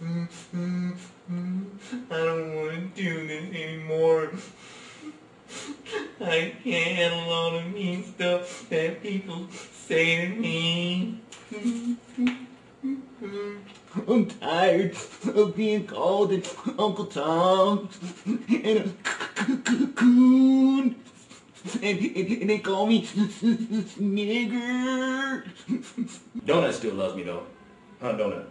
I don't want to do this anymore. I can't handle all the mean stuff that people say to me. I'm tired of being called an Uncle Tom and a cocoon. And they call me nigger. Donut still loves me though. Huh, Donut?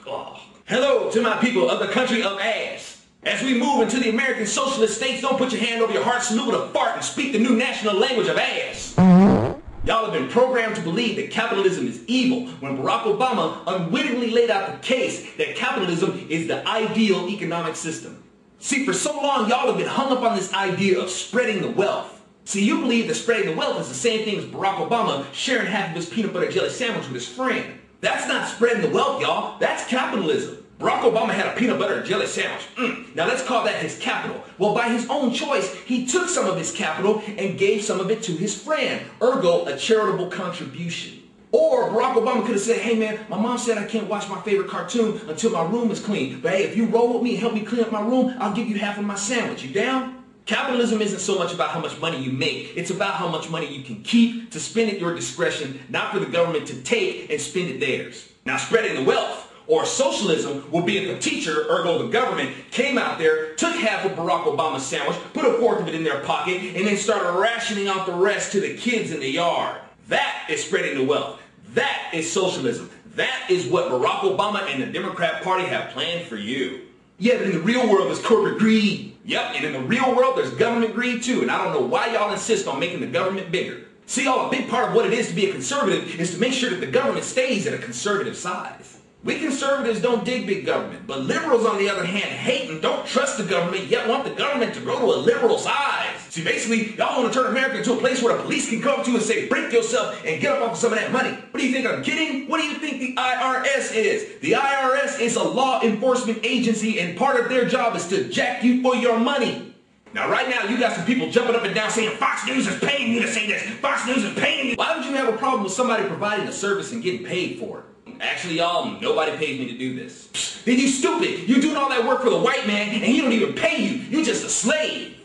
Oh. Hello to my people of the country of ass. As we move into the American socialist states, don't put your hand over your heart, salute with a fart, and speak the new national language of ass. Y'all have been programmed to believe that capitalism is evil when Barack Obama unwittingly laid out the case that capitalism is the ideal economic system. See, for so long, y'all have been hung up on this idea of spreading the wealth. See, you believe that spreading the wealth is the same thing as Barack Obama sharing half of his peanut butter jelly sandwich with his friend. That's not spreading the wealth, y'all. That's capitalism. Barack Obama had a peanut butter and jelly sandwich. Now let's call that his capital. Well, by his own choice, he took some of his capital and gave some of it to his friend. Ergo, a charitable contribution. Or Barack Obama could have said, hey man, my mom said I can't watch my favorite cartoon until my room is clean. But hey, if you roll with me and help me clean up my room, I'll give you half of my sandwich. You down? Capitalism isn't so much about how much money you make. It's about how much money you can keep to spend at your discretion, not for the government to take and spend it theirs. Now, spreading the wealth, or socialism, will be if the teacher, ergo the government, came out there, took half of Barack Obama's sandwich, put a fourth of it in their pocket, and then started rationing out the rest to the kids in the yard. That is spreading the wealth. That is socialism. That is what Barack Obama and the Democrat Party have planned for you. Yeah, but in the real world, there's corporate greed. Yep, and in the real world, there's government greed too, and I don't know why y'all insist on making the government bigger. See, y'all, a big part of what it is to be a conservative is to make sure that the government stays at a conservative size. We conservatives don't dig big government, but liberals, on the other hand, hate and don't trust the government, yet want the government to grow to a liberal size. See, basically, y'all want to turn America into a place where the police can come to you and say, break yourself and get up off of some of that money. What do you think I'm kidding? What do you think the IRS is? The IRS is a law enforcement agency, and part of their job is to jack you for your money. Now, right now, you got some people jumping up and down saying, Fox News is paying me to say this. Fox News is paying me. Why would you have a problem with somebody providing a service and getting paid for it? Actually, y'all, nobody pays me to do this. Psst, then you stupid. You doing all that work for the white man, and he don't even pay you. You just a slave.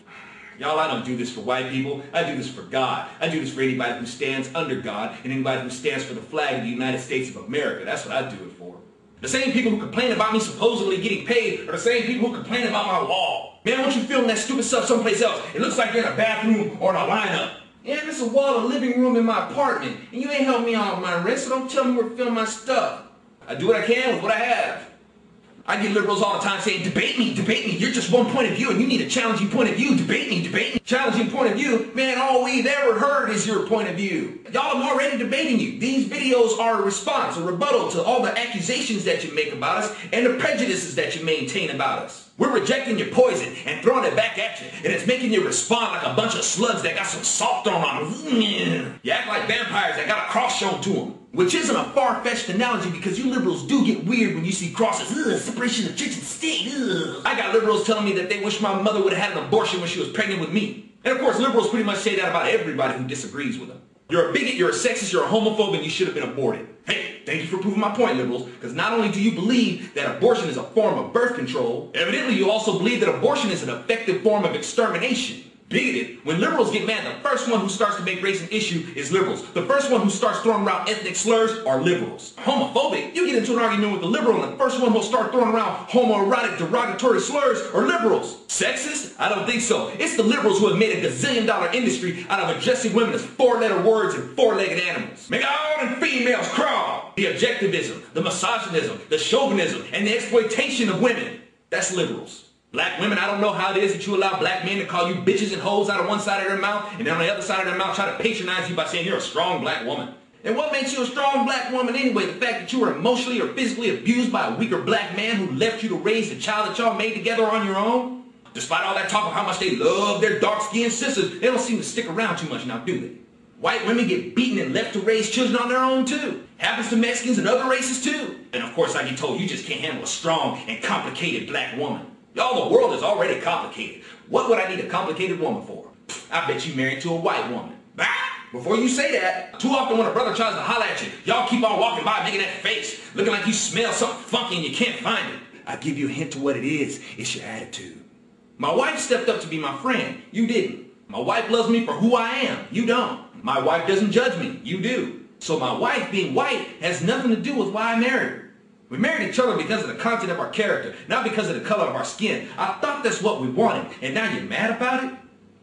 Y'all, I don't do this for white people. I do this for God. I do this for anybody who stands under God and anybody who stands for the flag of the United States of America. That's what I do it for. The same people who complain about me supposedly getting paid are the same people who complain about my wall. Man, once you film that stupid stuff someplace else, it looks like you're in a bathroom or in a lineup. Yeah, there's a wall of living room in my apartment, and you ain't helped me out with my rent, so don't tell me where to film my stuff. I do what I can with what I have. I get liberals all the time saying, debate me, you're just one point of view, and you need a challenging point of view, debate me. Challenging point of view, man, all we've ever heard is your point of view. Y'all, I'm already debating you. These videos are a response, a rebuttal to all the accusations that you make about us, and the prejudices that you maintain about us. We're rejecting your poison and throwing it back at you, and it's making you respond like a bunch of slugs that got some salt thrown on them. You act like vampires that got a cross shown to them. Which isn't a far-fetched analogy because you liberals do get weird when you see crosses. Separation of church and state. I got liberals telling me that they wish my mother would have had an abortion when she was pregnant with me. And of course, liberals pretty much say that about everybody who disagrees with them. You're a bigot, you're a sexist, you're a homophobe, and you should have been aborted. Hey, thank you for proving my point, liberals, because not only do you believe that abortion is a form of birth control, evidently you also believe that abortion is an effective form of extermination. Bigoted, when liberals get mad, the first one who starts to make race an issue is liberals. The first one who starts throwing around ethnic slurs are liberals. Homophobic, you get into an argument with the liberal and the first one who'll start throwing around homoerotic derogatory slurs are liberals. Sexist? I don't think so. It's the liberals who have made a gazillion-dollar industry out of addressing women as four-letter words and four-legged animals. Make all them females crawl. The objectivism, the misogynism, the chauvinism, and the exploitation of women. That's liberals. Black women, I don't know how it is that you allow black men to call you bitches and hoes out of one side of their mouth, and then on the other side of their mouth try to patronize you by saying you're a strong black woman. And what makes you a strong black woman anyway? The fact that you were emotionally or physically abused by a weaker black man who left you to raise the child that y'all made together on your own? Despite all that talk of how much they love their dark-skinned sisters, they don't seem to stick around too much now, do they? White women get beaten and left to raise children on their own too. Happens to Mexicans and other races too. And of course I get told you just can't handle a strong and complicated black woman. Y'all, the world is already complicated. What would I need a complicated woman for? I bet you married to a white woman. Bah! Before you say that, too often when a brother tries to holler at you, y'all keep on walking by making that face, looking like you smell something funky and you can't find it. I give you a hint to what it is. It's your attitude. My wife stepped up to be my friend. You didn't. My wife loves me for who I am. You don't. My wife doesn't judge me. You do. So my wife being white has nothing to do with why I married her. We married each other because of the content of our character, not because of the color of our skin. I thought that's what we wanted, and now you're mad about it?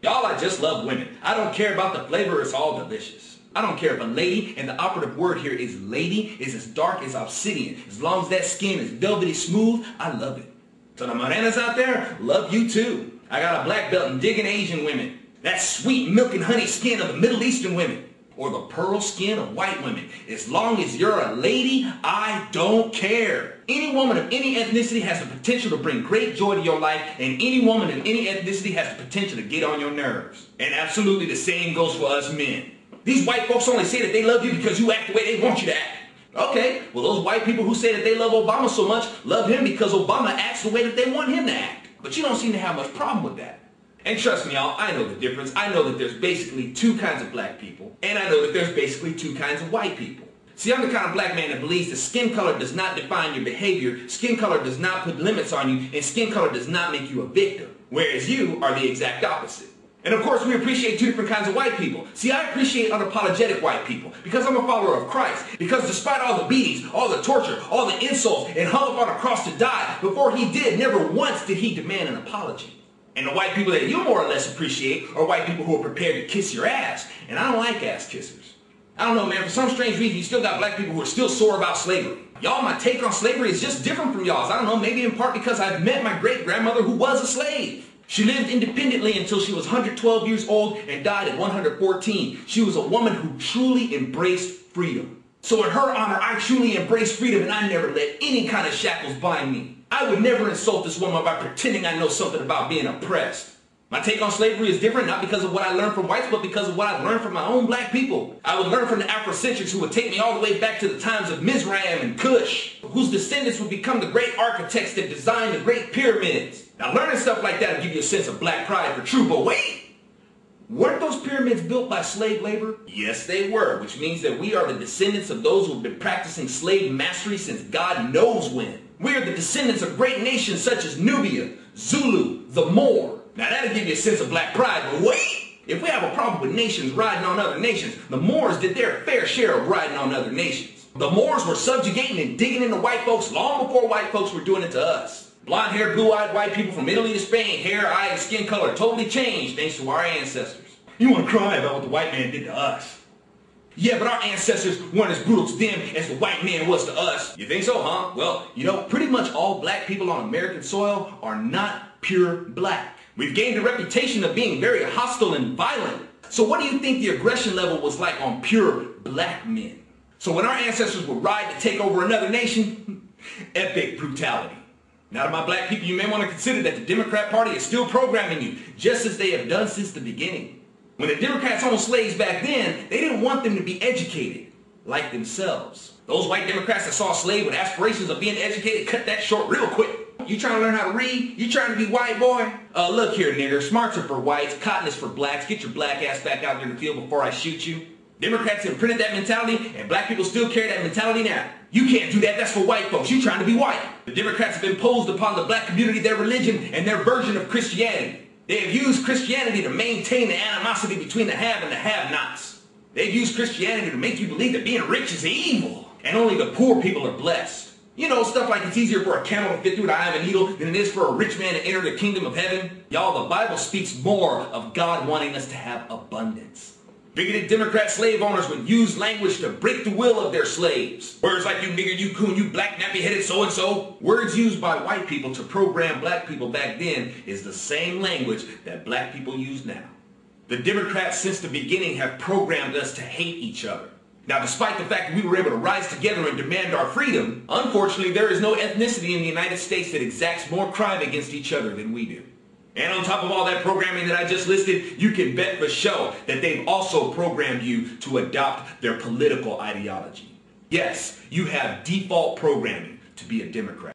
Y'all, I just love women. I don't care about the flavor. It's all delicious. I don't care if a lady, and the operative word here is lady, is as dark as obsidian. As long as that skin is velvety smooth, I love it. So the morenas out there, love you too. I got a black belt in digging Asian women. That sweet milk and honey skin of the Middle Eastern women. Or the pearl skin of white women. As long as you're a lady, I don't care. Any woman of any ethnicity has the potential to bring great joy to your life, and any woman of any ethnicity has the potential to get on your nerves. And absolutely the same goes for us men. These white folks only say that they love you because you act the way they want you to act. Okay, well those white people who say that they love Obama so much love him because Obama acts the way that they want him to act. But you don't seem to have much problem with that. And trust me, y'all, I know the difference. I know that there's basically two kinds of black people, and I know that there's basically two kinds of white people. See, I'm the kind of black man that believes that skin color does not define your behavior, skin color does not put limits on you, and skin color does not make you a victim. Whereas you are the exact opposite. And of course, we appreciate two different kinds of white people. See, I appreciate unapologetic white people because I'm a follower of Christ. Because despite all the beatings, all the torture, all the insults, and hung up on a cross to die, before he did, never once did he demand an apology. And the white people that you more or less appreciate are white people who are prepared to kiss your ass. And I don't like ass kissers. I don't know, man, for some strange reason, you still got black people who are still sore about slavery. Y'all, my take on slavery is just different from y'all's. I don't know, maybe in part because I've met my great-grandmother who was a slave. She lived independently until she was 112 years old and died at 114. She was a woman who truly embraced freedom. So in her honor, I truly embrace freedom, and I never let any kind of shackles bind me. I would never insult this woman by pretending I know something about being oppressed. My take on slavery is different, not because of what I learned from whites, but because of what I learned from my own black people. I would learn from the Afrocentrics who would take me all the way back to the times of Mizraim and Cush, whose descendants would become the great architects that designed the great pyramids. Now learning stuff like that will give you a sense of black pride for true, but wait! Weren't those pyramids built by slave labor? Yes, they were, which means that we are the descendants of those who have been practicing slave mastery since God knows when. We are the descendants of great nations such as Nubia, Zulu, the Moor. Now that'll give you a sense of black pride, but wait! If we have a problem with nations riding on other nations, the Moors did their fair share of riding on other nations. The Moors were subjugating and digging into white folks long before white folks were doing it to us. Blonde-haired, blue-eyed white people from Italy to Spain, hair, eye, and skin color totally changed thanks to our ancestors. You want to cry about what the white man did to us? Yeah, but our ancestors weren't as brutal to them as the white man was to us. You think so, huh? Well, you know, pretty much all black people on American soil are not pure black. We've gained a reputation of being very hostile and violent. So what do you think the aggression level was like on pure black men? So when our ancestors would ride to take over another nation, epic brutality. Now to my black people, you may want to consider that the Democrat Party is still programming you, just as they have done since the beginning. When the Democrats owned slaves back then, they didn't want them to be educated, like themselves. Those white Democrats that saw a slave with aspirations of being educated cut that short real quick. You trying to learn how to read? You trying to be white, boy? Look here, nigger. Smarts are for whites, cotton is for blacks. Get your black ass back out there in the field before I shoot you. Democrats imprinted that mentality, and black people still carry that mentality now. You can't do that. That's for white folks. You trying to be white. The Democrats have imposed upon the black community their religion and their version of Christianity. They have used Christianity to maintain the animosity between the have and the have-nots. They've used Christianity to make you believe that being rich is evil, and only the poor people are blessed. You know, stuff like it's easier for a camel to fit through the eye of a needle than it is for a rich man to enter the kingdom of heaven. Y'all, the Bible speaks more of God wanting us to have abundance. Bigoted Democrat slave owners would use language to break the will of their slaves. Words like you nigger, you coon, you black nappy-headed so-and-so. Words used by white people to program black people back then is the same language that black people use now. The Democrats since the beginning have programmed us to hate each other. Now, despite the fact that we were able to rise together and demand our freedom, unfortunately there is no ethnicity in the United States that exacts more crime against each other than we do. And on top of all that programming that I just listed, you can bet for sure that they've also programmed you to adopt their political ideology. Yes, you have default programming to be a Democrat.